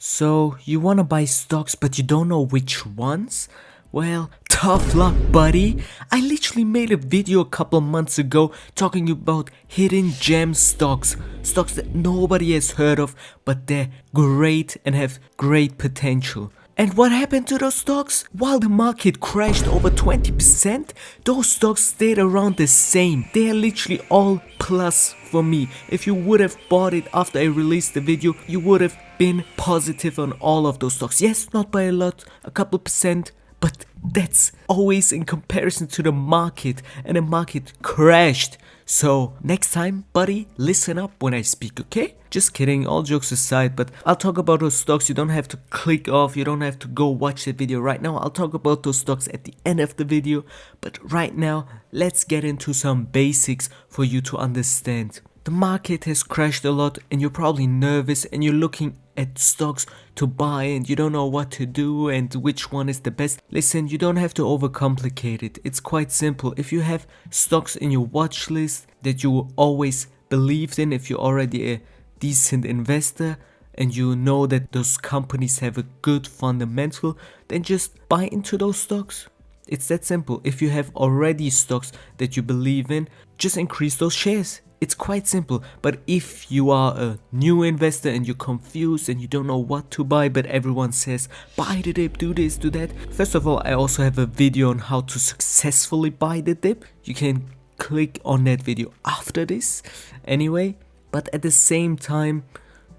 So, you wanna buy stocks but you don't know which ones? Well, tough luck, buddy. I literally made a video a couple of months ago talking about hidden gem stocks. Stocks that nobody has heard of, but they're great and have great potential. And what happened to those stocks? While the market crashed over 20%, those stocks stayed around the same. They are literally all plus for me. If you would have bought it after I released the video, you would have been positive on all of those stocks. Yes, not by a lot, a couple percent, but that's always in comparison to the market, and the market crashed. So next time, buddy, listen up when I speak, okay? Just kidding, all jokes aside, but I'll talk about those stocks. You don't have to click off, you don't have to go watch the video right now. I'll talk about those stocks at the end of the video, but right now, let's get into some basics for you to understand. The market has crashed a lot and you're probably nervous and you're looking at stocks to buy and you don't know what to do and which one is the best. Listen, you don't have to overcomplicate it. It's quite simple. If you have stocks in your watch list that you always believed in, if you're already a decent investor and you know that those companies have a good fundamental, then just buy into those stocks. It's that simple. If you have already stocks that you believe in, just increase those shares. It's quite simple. But if you are a new investor and you're confused and you don't know what to buy, but everyone says buy the dip, do this, do that. First of all, I also have a video on how to successfully buy the dip. You can click on that video after this anyway. But at the same time,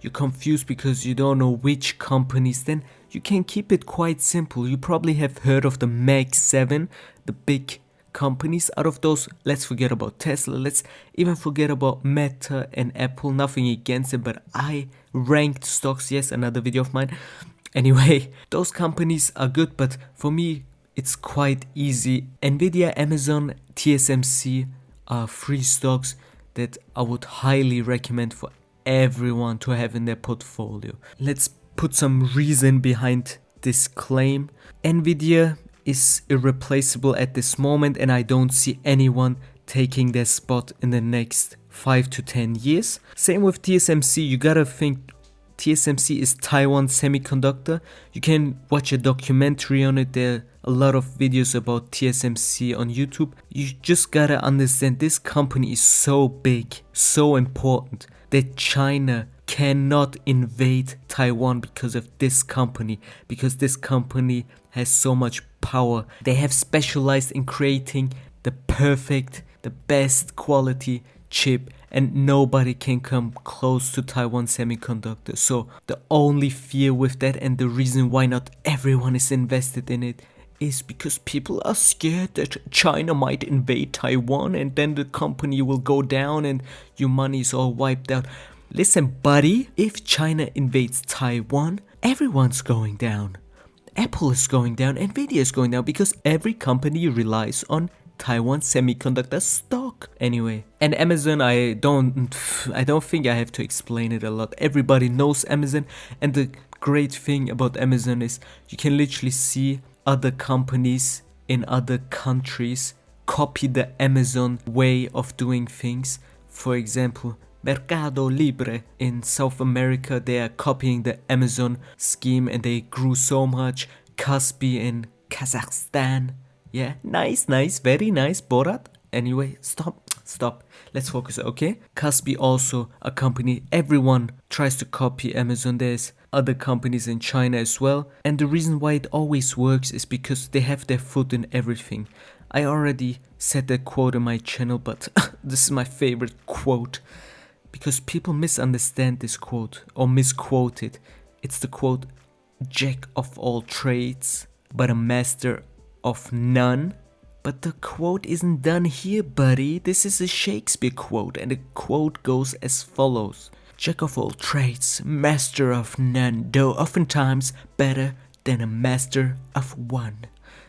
you're confused because you don't know which companies, then you can keep it quite simple. You probably have heard of the Mag 7, the big companies. Out of those, let's forget about Tesla, let's even forget about Meta and Apple. Nothing against it, but I ranked stocks. Yes, another video of mine. Anyway, those companies are good, but for me, it's quite easy. NVIDIA, Amazon, TSMC are free stocks that I would highly recommend for everyone to have in their portfolio. Let's put some reason behind this claim. NVIDIA is irreplaceable at this moment and I don't see anyone taking their spot in the next 5 to 10 years. Same with TSMC. You gotta think TSMC is Taiwan Semiconductor. You can watch a documentary on it. There are a lot of videos about TSMC on YouTube. You just gotta understand this company is so big, so important that China cannot invade Taiwan because of this company, because this company has so much power. They have specialized in creating the perfect, the best quality chip, and nobody can come close to Taiwan Semiconductor. So the only fear with that, and the reason why not everyone is invested in it, is because people are scared that China might invade Taiwan and then the company will go down and your money is all wiped out. Listen, buddy, if China invades Taiwan, everyone's going down. Apple is going down, NVIDIA is going down, because every company relies on Taiwan Semiconductor stock. Anyway, and Amazon, I don't think I have to explain it a lot. Everybody knows Amazon, and the great thing about Amazon is you can literally see other companies in other countries copy the Amazon way of doing things. For example, Mercado Libre in South America, they are copying the Amazon scheme and they grew so much. Kaspi in Kazakhstan. Yeah, nice, very nice, Borat. Anyway, stop. Let's focus, okay? Kaspi also a company. Everyone tries to copy Amazon. There's other companies in China as well. And the reason why it always works is because they have their foot in everything. I already said that quote on my channel, but this is my favorite quote. Because people misunderstand this quote or misquote it. It's the quote, "Jack of all trades, but a master of none." But the quote isn't done here, buddy. This is a Shakespeare quote, and the quote goes as follows. "Jack of all trades, master of none, though oftentimes better than a master of one."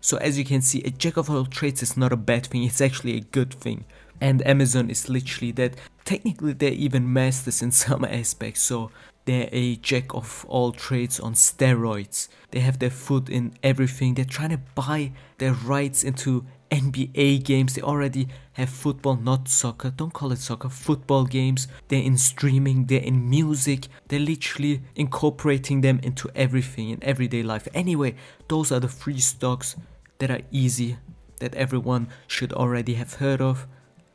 So as you can see, a jack of all trades is not a bad thing, it's actually a good thing. And Amazon is literally that. Technically they're even masters in some aspects, so they're a jack of all trades on steroids. They have their foot in everything. They're trying to buy their rights into NBA games. They already have football, not soccer. Don't call it soccer, football games. They're in streaming, they're in music. They're literally incorporating them into everything in everyday life. Anyway, those are the 3 stocks that are easy, that everyone should already have heard of.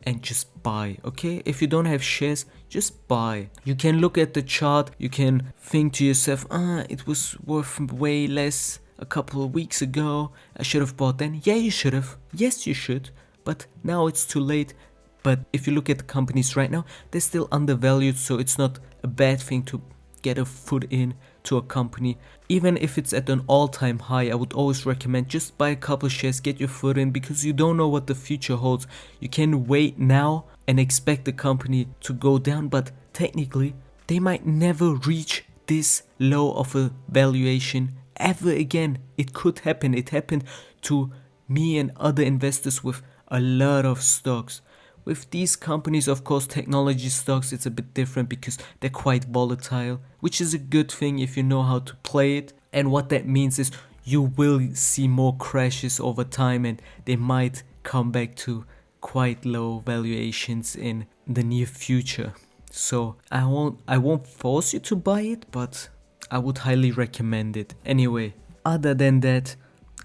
And just buy, okay? If you don't have shares, just buy. You can look at the chart, you can think to yourself, it was worth way less a couple of weeks ago, I should have bought then. Yeah, you should have. Yes, you should. But now it's too late. But if you look at the companies right now, they're still undervalued, so it's not a bad thing to get a foot in to a company. Even if it's at an all-time high, I would always recommend just buy a couple shares, get your foot in, because you don't know what the future holds. You can wait now and expect the company to go down, but technically they might never reach this low of a valuation ever again. It could happen. It happened to me and other investors with a lot of stocks. With these companies, of course, technology stocks, it's a bit different because they're quite volatile, which is a good thing if you know how to play it. And what that means is you will see more crashes over time, and they might come back to quite low valuations in the near future. So I won't force you to buy it, but I would highly recommend it. Anyway, other than that,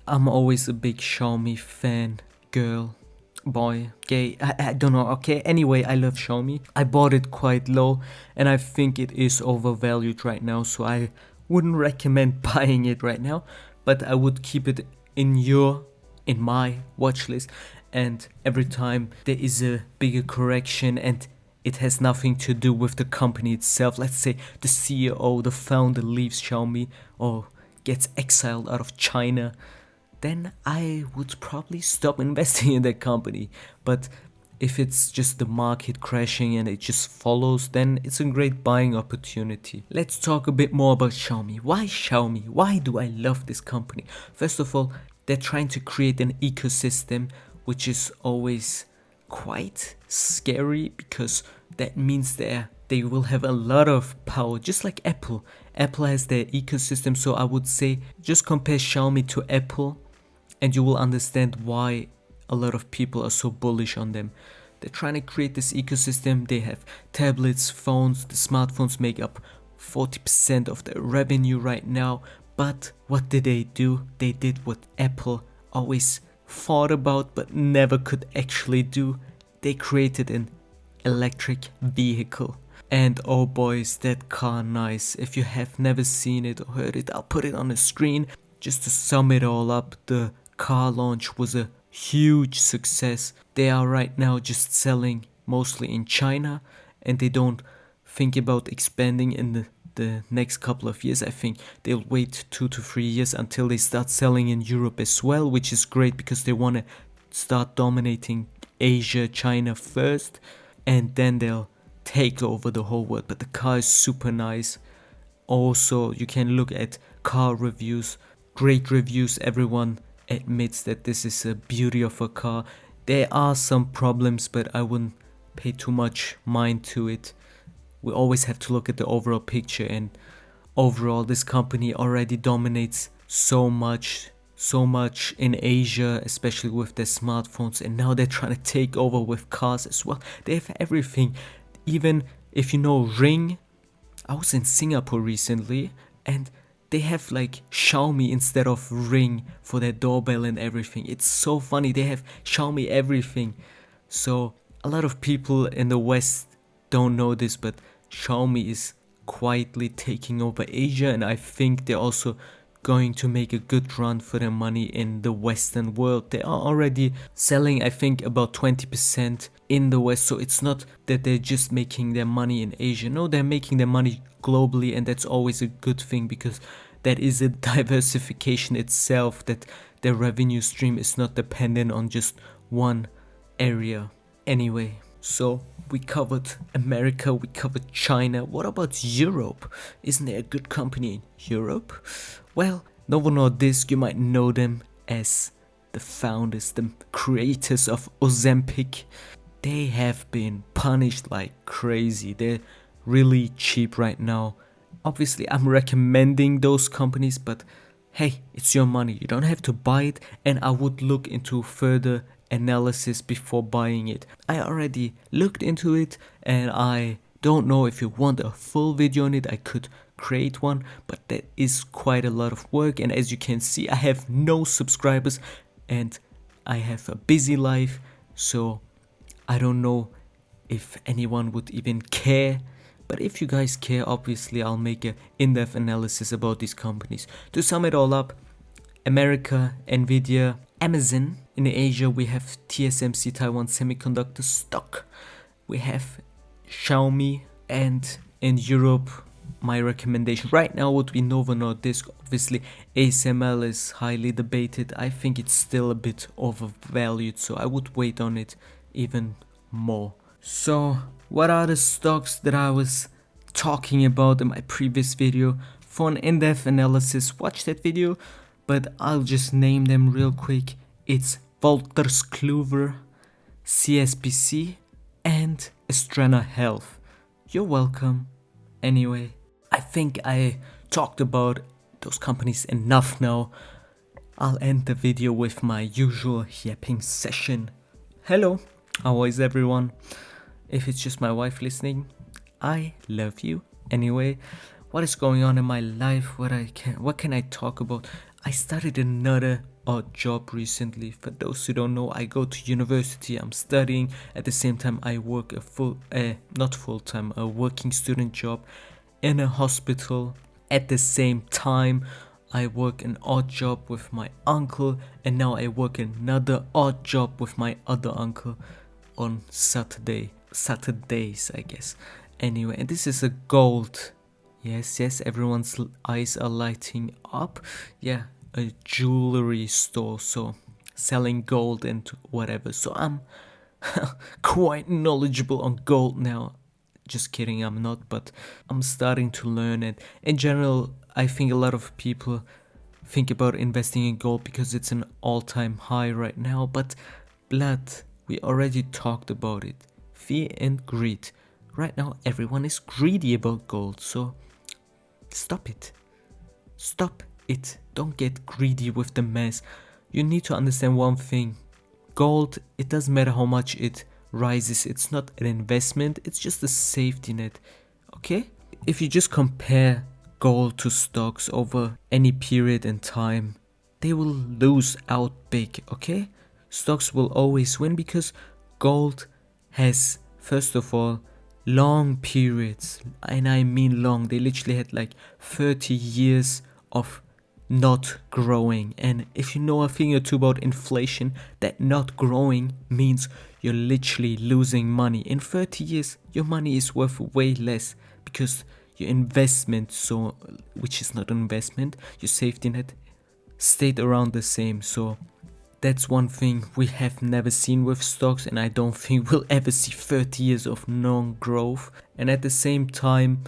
I'm always a big Xiaomi fan, girl, boy, gay, I don't know, okay? Anyway, I love Xiaomi. I bought it quite low and I think it is overvalued right now, so I wouldn't recommend buying it right now, but I would keep it in my watch list, and every time there is a bigger correction and it has nothing to do with the company itself, let's say the CEO, the founder leaves Xiaomi or gets exiled out of China, then I would probably stop investing in that company. But if it's just the market crashing and it just follows, then it's a great buying opportunity. Let's talk a bit more about Xiaomi. Why Xiaomi? Why do I love this company? First of all, they're trying to create an ecosystem, which is always quite scary because that means they will have a lot of power, just like Apple. Apple has their ecosystem, so I would say just compare Xiaomi to Apple and you will understand why a lot of people are so bullish on them. They're trying to create this ecosystem. They have tablets, phones. The smartphones make up 40% of their revenue right now. But what did they do? They did what Apple always thought about but never could actually do. They created an electric vehicle. And oh boy, is that car nice. If you have never seen it or heard it, I'll put it on the screen. Just to sum it all up, the car launch was a huge success. They are right now just selling mostly in China and they don't think about expanding in the next couple of years. I think they'll wait 2 to 3 years until they start selling in Europe as well, which is great because they want to start dominating Asia, China first, and then they'll take over the whole world. But the car is super nice. Also, you can look at car reviews, great reviews. Everyone admits that this is a beauty of a car. There are some problems, but I wouldn't pay too much mind to it. We always have to look at the overall picture, and overall this company already dominates so much in Asia, especially with their smartphones, and now they're trying to take over with cars as well. They have everything. Even if you know Ring, I was in Singapore recently and they have like Xiaomi instead of Ring for their doorbell and everything. It's so funny. They have Xiaomi everything. So a lot of people in the West don't know this, but Xiaomi is quietly taking over Asia, and I think they're also going to make a good run for their money in the Western world. They are already selling, I think, about 20% in the West, so it's not that they're just making their money in Asia. No, they're making their money globally, and that's always a good thing because that is a diversification itself, that their revenue stream is not dependent on just one area. Anyway, so we covered America, we covered China. What about Europe? Isn't there a good company in Europe? Well, Novo Nordisk, you might know them as the founders, the creators of Ozempic. They have been punished like crazy. They're really cheap right now. Obviously, I'm recommending those companies, but hey, it's your money. You don't have to buy it, and I would look into further analysis before buying it. I already looked into it, and I don't know if you want a full video on it. I could create one, but that is quite a lot of work, and as you can see, I have no subscribers and I have a busy life, so I don't know if anyone would even care. But if you guys care, obviously I'll make an in-depth analysis about these companies. To sum it all up, America, NVIDIA, Amazon. In Asia we have TSMC, Taiwan Semiconductor stock. We have Xiaomi, and in Europe my recommendation right now would be Novo Nordisk. Obviously ASML is highly debated. I think it's still a bit overvalued, so I would wait on it even more. So what are the stocks that I was talking about in my previous video? For an in-depth analysis, watch that video, but I'll just name them real quick. It's Wolters Kluwer, CSPC, and Astrana Health. You're welcome. Anyway, I think I talked about those companies enough now. I'll end the video with my usual yapping session. Hello, how is everyone? If it's just my wife listening, I love you. Anyway, what is going on in my life? What can I talk about? I started another odd job recently. For those who don't know, I go to university, I'm studying. At the same time, I work a working student job in a hospital. At the same time, I work an odd job with my uncle, and now I work another odd job with my other uncle on Saturdays, I guess. Anyway, and this is a gold. Yes, everyone's eyes are lighting up. Yeah, a jewelry store, so selling gold and whatever. So I'm quite knowledgeable on gold now. Just kidding, I'm not, but I'm starting to learn it. In general, I think a lot of people think about investing in gold because it's an all-time high right now, but blood, we already talked about it. Fear and greed. Right now, everyone is greedy about gold, so stop it. Stop it. Don't get greedy with the mess. You need to understand one thing. Gold, it doesn't matter how much it rises. It's not an investment. It's just a safety net. Okay? If you just compare gold to stocks over any period in time, they will lose out big. Okay? Stocks will always win because gold has, first of all, long periods, and I mean long. They literally had like 30 years of not growing. And if you know a thing or two about inflation, that not growing means you're literally losing money. In 30 years, your money is worth way less because your investment, which is not an investment, your safety net, stayed around the same. So that's one thing we have never seen with stocks, and I don't think we'll ever see 30 years of non-growth. And at the same time,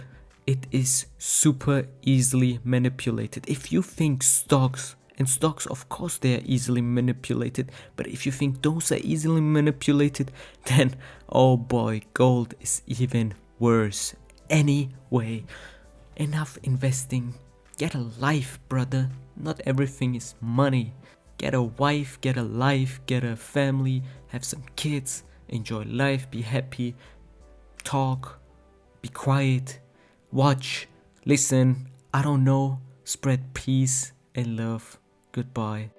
it is super easily manipulated. If you think stocks, and stocks of course they are easily manipulated, but if you think those are easily manipulated, then oh boy, gold is even worse. Anyway, enough investing. Get a life, brother. Not everything is money. Get a wife, get a life, get a family, have some kids, enjoy life, be happy, talk, be quiet, watch, listen, I don't know, spread peace and love. Goodbye.